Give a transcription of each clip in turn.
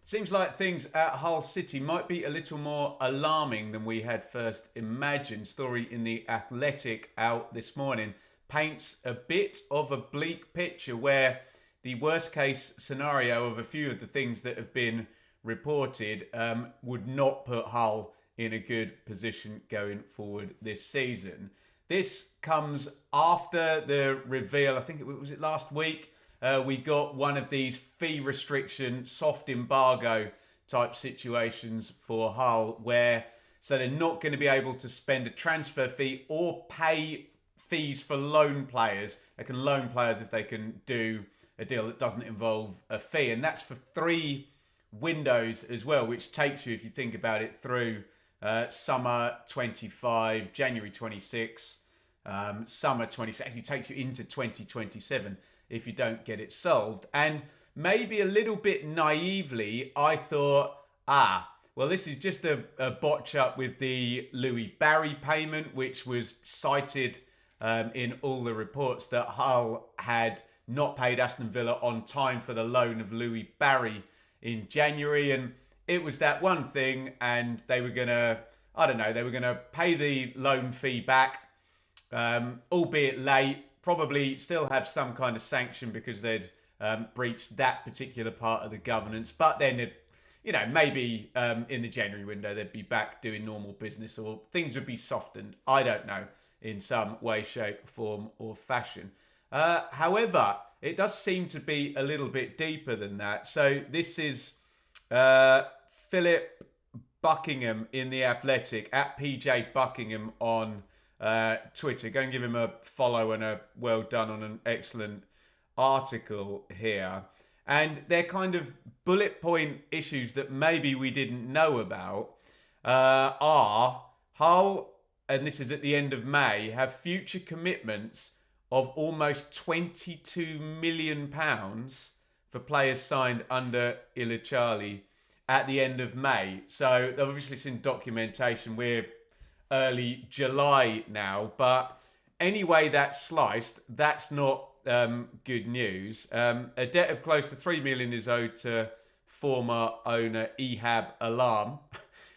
Seems like things at Hull City might be a little more alarming than we had first imagined. Story in the Athletic out this morning paints a bit of a bleak picture where the worst case scenario of a few of the things that have been reported would not put Hull in a good position going forward this season. This comes after the reveal, I think it was last week, we got one of these fee restriction, soft embargo type situations for Hull where so they're not going to be able to spend a transfer fee or pay fees for loan players. They can loan players if they can do a deal that doesn't involve a fee. And that's for 3 windows as well, which takes you, if you think about it, through summer 25, January 26, summer 26. Actually takes you into 2027 if you don't get it solved. And maybe a little bit naively, I thought, well, this is just a botch up with the Louis Barry payment, which was cited in all the reports that Hull had not paid Aston Villa on time for the loan of Louis Barry in January. And it was that one thing, and they were going to, they were going to pay the loan fee back, albeit late, probably still have some kind of sanction because they'd breached that particular part of the governance. But then, maybe in the January window, they'd be back doing normal business or things would be softened. I don't know, in some way, shape, form or fashion. However, it does seem to be a little bit deeper than that. So this is Philip Buckingham in The Athletic, at PJ Buckingham on Twitter. Go and give him a follow and a well done on an excellent article here. And they're kind of bullet point issues that maybe we didn't know about are Hull, and this is at the end of May, have future commitments of almost £22 million for players signed under Ilachali at the end of May. So they've obviously seen documentation. We're early July now, but anyway that's sliced, that's not good news. A debt of close to £3 million is owed to former owner Ehab Alam.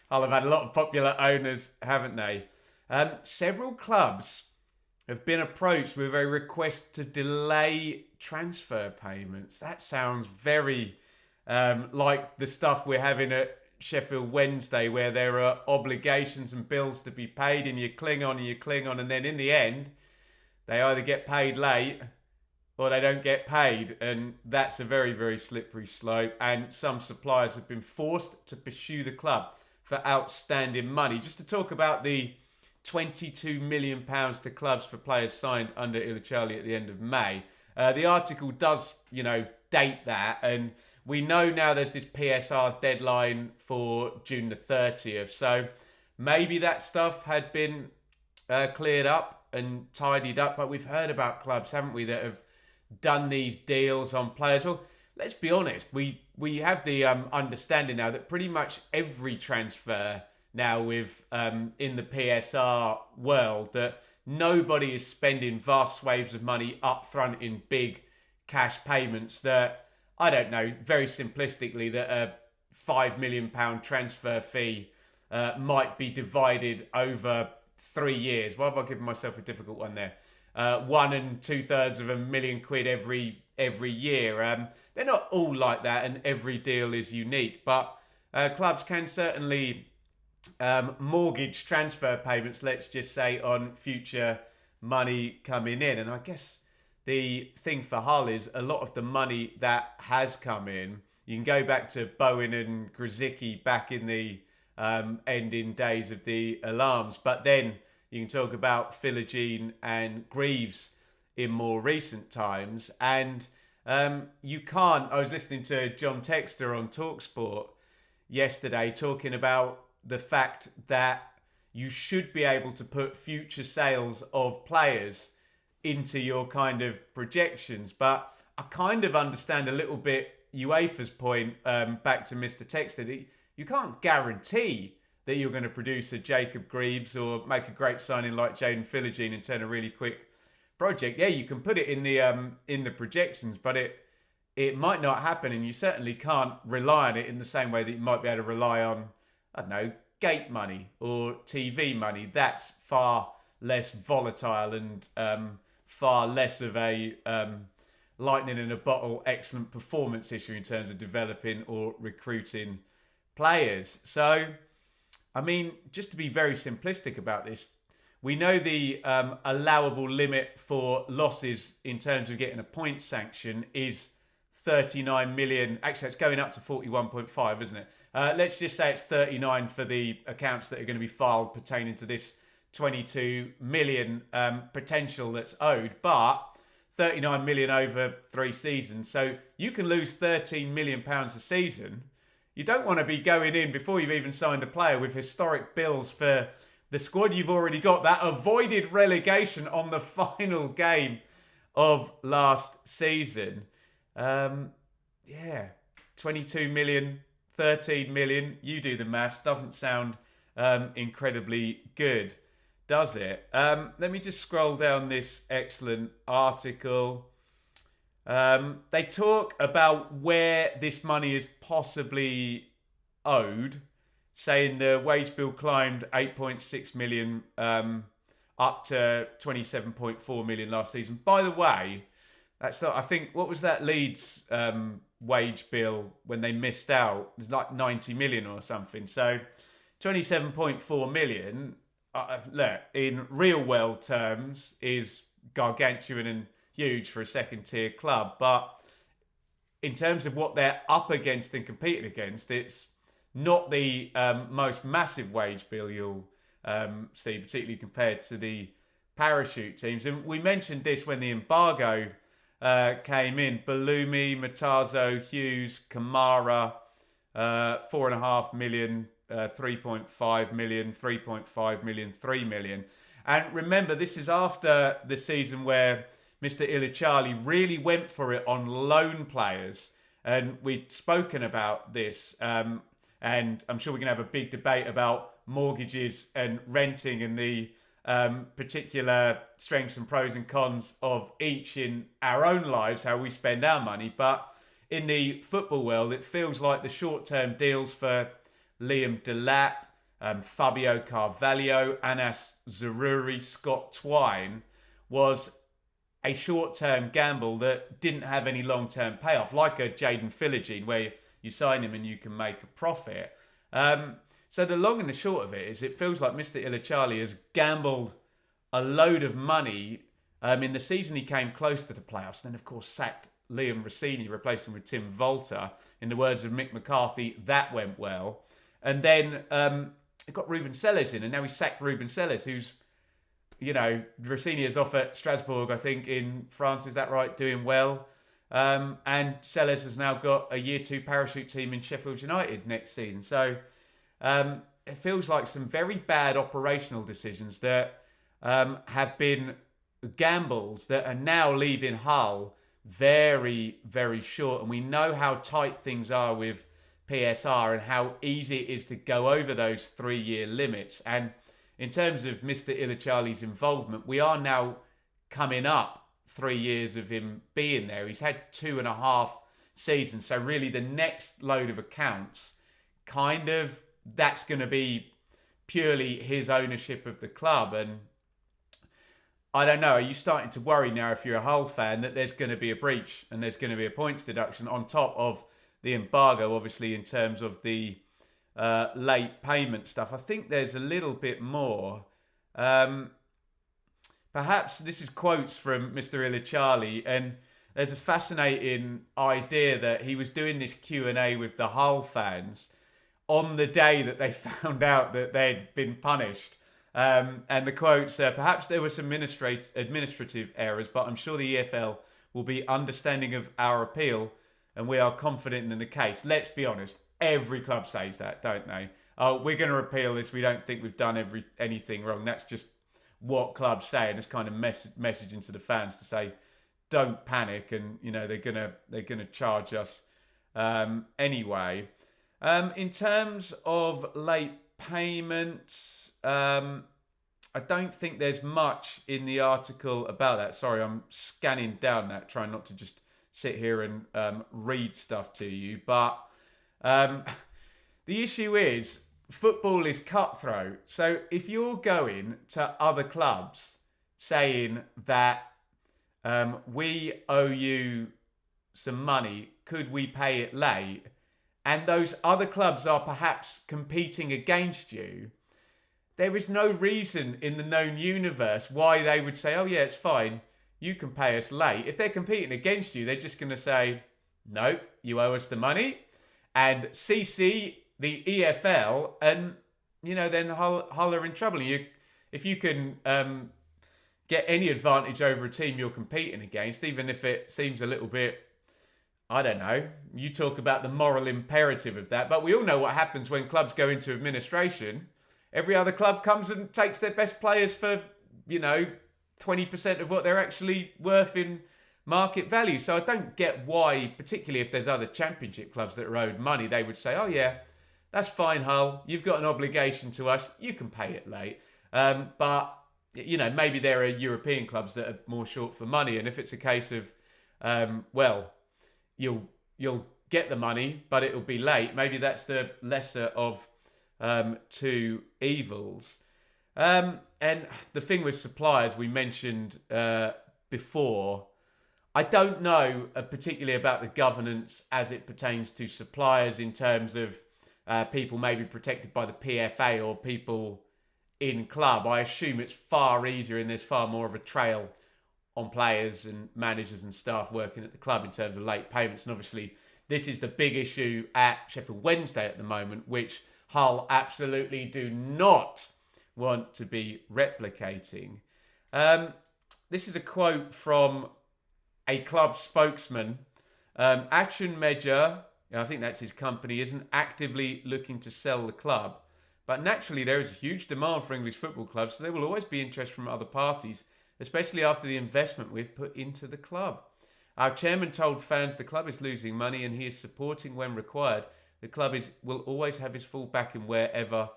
Hull have had a lot of popular owners, haven't they? Several clubs have been approached with a request to delay transfer payments. That sounds very like the stuff we're having at Sheffield Wednesday, where there are obligations and bills to be paid, and you cling on and you cling on, and then in the end, they either get paid late or they don't get paid. And that's a very, very slippery slope. And some suppliers have been forced to pursue the club for outstanding money. Just to talk about the £22 million to clubs for players signed under Ilachali at the end of May. The article does, date that, and we know now there's this PSR deadline for June the 30th. So maybe that stuff had been cleared up and tidied up, but we've heard about clubs, haven't we, that have done these deals on players. Well, let's be honest, we have the understanding now that pretty much every transfer now with in the PSR world, that nobody is spending vast swathes of money up front in big cash payments. That, I don't know, very simplistically, that a £5 million transfer fee might be divided over 3 years. Why have I given myself a difficult one there? 1 2/3 of £1 million every year. They're not all like that, and every deal is unique, but clubs can certainly mortgage transfer payments, let's just say, on future money coming in. And I guess the thing for Hull is a lot of the money that has come in, you can go back to Bowen and Grzycki back in the ending days of the alarms, but then you can talk about Philogene and Greaves in more recent times. And you can't, I was listening to John Textor on TalkSport yesterday talking about the fact that you should be able to put future sales of players into your kind of projections. But I kind of understand a little bit UEFA's point, back to Mr. Textor. You can't guarantee that you're going to produce a Jacob Greaves or make a great signing like Jaden Philogene and turn a really quick project. Yeah, you can put it in the projections, but it might not happen, and you certainly can't rely on it in the same way that you might be able to rely on, I don't know, gate money or TV money. That's far less volatile and far less of a lightning in a bottle excellent performance issue in terms of developing or recruiting players. So, I mean, just to be very simplistic about this, we know the allowable limit for losses in terms of getting a point sanction is 39 million. Actually, it's going up to 41.5, isn't it? Let's just say it's 39 for the accounts that are going to be filed pertaining to this 22 million potential that's owed, but 39 million over 3 seasons. So you can lose 13 million pounds a season. You don't want to be going in before you've even signed a player with historic bills for the squad you've already got that avoided relegation on the final game of last season. 22 million, 13 million. You do the maths. Doesn't sound incredibly good, does it? Let me just scroll down this excellent article. They talk about where this money is possibly owed, saying the wage bill climbed 8.6 million up to 27.4 million last season. By the way, that's not, I think, what was that Leeds wage bill when they missed out? It was like 90 million or something. So 27.4 million, look, in real world terms, is gargantuan and huge for a second tier club. But in terms of what they're up against and competing against, it's not the most massive wage bill you'll see, particularly compared to the parachute teams. And we mentioned this when the embargo came in. Balumi, Matazo, Hughes, Kamara, 4.5 million, 3.5 million, 3.5 million, 3 million. And remember, this is after the season where Mr. Ilichali really went for it on loan players. And we'd spoken about this. And I'm sure we're going to have a big debate about mortgages and renting and the particular strengths and pros and cons of each in our own lives, how we spend our money. But in the football world, it feels like the short-term deals for Liam Delap, Fabio Carvalho, Anas Zaroury, Scott Twine was a short-term gamble that didn't have any long-term payoff, like a Jaden Philogene, where you sign him and you can make a profit. So the long and the short of it is it feels like Mr. Ilichali has gambled a load of money. In the season he came close to the playoffs, then of course sacked Liam Rossini, replaced him with Tim Volta. In the words of Mick McCarthy, that went well. And then it got Ruben Selles in, and now he sacked Ruben Selles, who's, you know, Rossini is off at Strasbourg, I think, in France, is that right, doing well. And Selles has now got a year 2 parachute team in Sheffield United next season. So it feels like some very bad operational decisions that have been gambles that are now leaving Hull very, very short. And we know how tight things are with PSR and how easy it is to go over those 3-year limits. And in terms of Mr. Ilichali's involvement, we are now coming up 3 years of him being there. He's had 2.5 seasons. So really the next load of accounts, kind of, that's going to be purely his ownership of the club. And I don't know, are you starting to worry now, if you're a Hull fan, that there's going to be a breach and there's going to be a points deduction on top of the embargo, obviously, in terms of the late payment stuff? I think there's a little bit more. Perhaps this is quotes from Mr. Ilichali, and there's a fascinating idea that he was doing this Q&A with the Hull fans on the day that they found out that they'd been punished. And the quotes, perhaps there were some administrative errors, but I'm sure the EFL will be understanding of our appeal and we are confident in the case. Let's be honest, every club says that, don't they? Oh, we're going to appeal this. We don't think we've done anything wrong. That's just what clubs say, and it's kind of messaging to the fans to say, don't panic, and you know they're gonna charge us anyway. In terms of late payments, I don't think there's much in the article about that. Sorry, I'm scanning down that, trying not to just sit here and read stuff to you. But the issue is football is cutthroat. So if you're going to other clubs saying that we owe you some money, could we pay it late? And those other clubs are perhaps competing against you, there is no reason in the known universe why they would say, oh yeah, it's fine, you can pay us late. If they're competing against you, they're just going to say, no, you owe us the money, and CC the EFL, and then Hull are in trouble. If you can get any advantage over a team you're competing against, even if it seems a little bit, I don't know, you talk about the moral imperative of that, but we all know what happens when clubs go into administration. Every other club comes and takes their best players for, 20% of what they're actually worth in market value. So I don't get why, particularly if there's other championship clubs that are owed money, they would say, oh yeah, that's fine, Hull, you've got an obligation to us, you can pay it late. But, maybe there are European clubs that are more short for money. And if it's a case of, you'll get the money, but it'll be late, maybe that's the lesser of two evils. And the thing with suppliers we mentioned before, I don't know particularly about the governance as it pertains to suppliers in terms of people maybe protected by the PFA or people in club. I assume it's far easier and there's far more of a trail on players and managers and staff working at the club in terms of late payments. And obviously this is the big issue at Sheffield Wednesday at the moment, which Hull absolutely do not want to be replicating. This is a quote from a club spokesman. Action Measure, I think that's his company, isn't actively looking to sell the club. But naturally, there is a huge demand for English football clubs, so there will always be interest from other parties, especially after the investment we've put into the club. Our chairman told fans the club is losing money and he is supporting when required. The club will always have his full backing wherever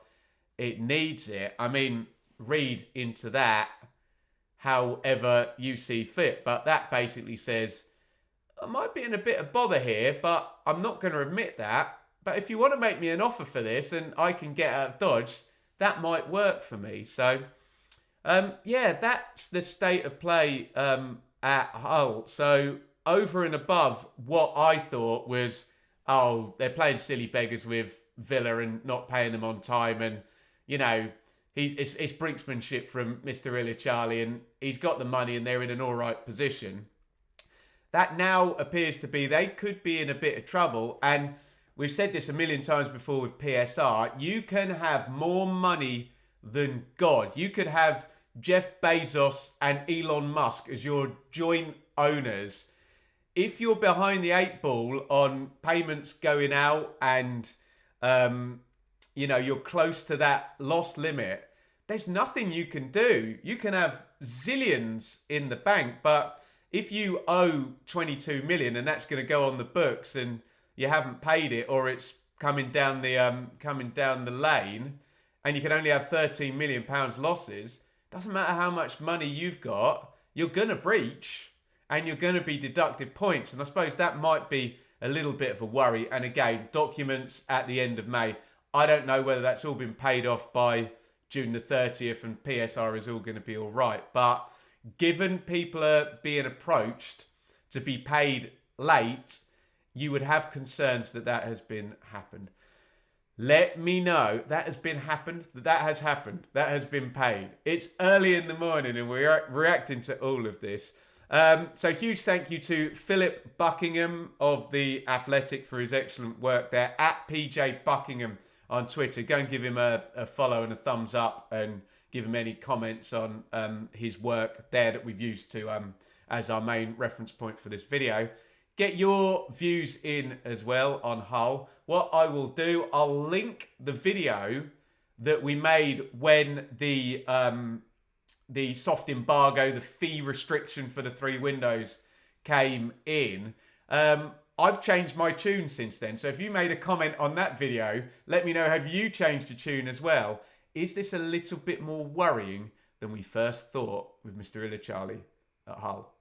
it needs it. I mean, read into that however you see fit. But that basically says, I might be in a bit of bother here, but I'm not going to admit that. But if you want to make me an offer for this and I can get out of Dodge, that might work for me. So, that's the state of play at Hull. So, over and above what I thought was, oh, they're playing silly beggars with Villa and not paying them on time. And, it's brinksmanship from Mr. Ilichali and he's got the money and they're in an all right position. That now appears to be they could be in a bit of trouble. And we've said this a million times before with PSR. You can have more money than God. You could have Jeff Bezos and Elon Musk as your joint owners. If you're behind the eight ball on payments going out and, you're close to that loss limit, there's nothing you can do. You can have zillions in the bank, but if you owe 22 million and that's going to go on the books and you haven't paid it, or it's coming down the lane, and you can only have 13 million pounds losses, doesn't matter how much money you've got, you're going to breach and you're going to be deducted points. And I suppose that might be a little bit of a worry. And again, documents at the end of May. I don't know whether that's all been paid off by June the 30th and PSR is all going to be all right. But given people are being approached to be paid late, you would have concerns that has been happened. Let me know that has been happened, that has happened, that has been paid. It's early in the morning and we're reacting to all of this. So huge thank you to Philip Buckingham of The Athletic for his excellent work there. At PJ Buckingham on Twitter. Go and give him a follow and a thumbs up and give him any comments on his work there that we've used to as our main reference point for this video. Get your views in as well on Hull. What I will do, I'll link the video that we made when the soft embargo, the fee restriction for the 3 windows came in. I've changed my tune since then. So if you made a comment on that video, let me know, have you changed your tune as well? Is this a little bit more worrying than we first thought with Mr. Ilichali at Hull?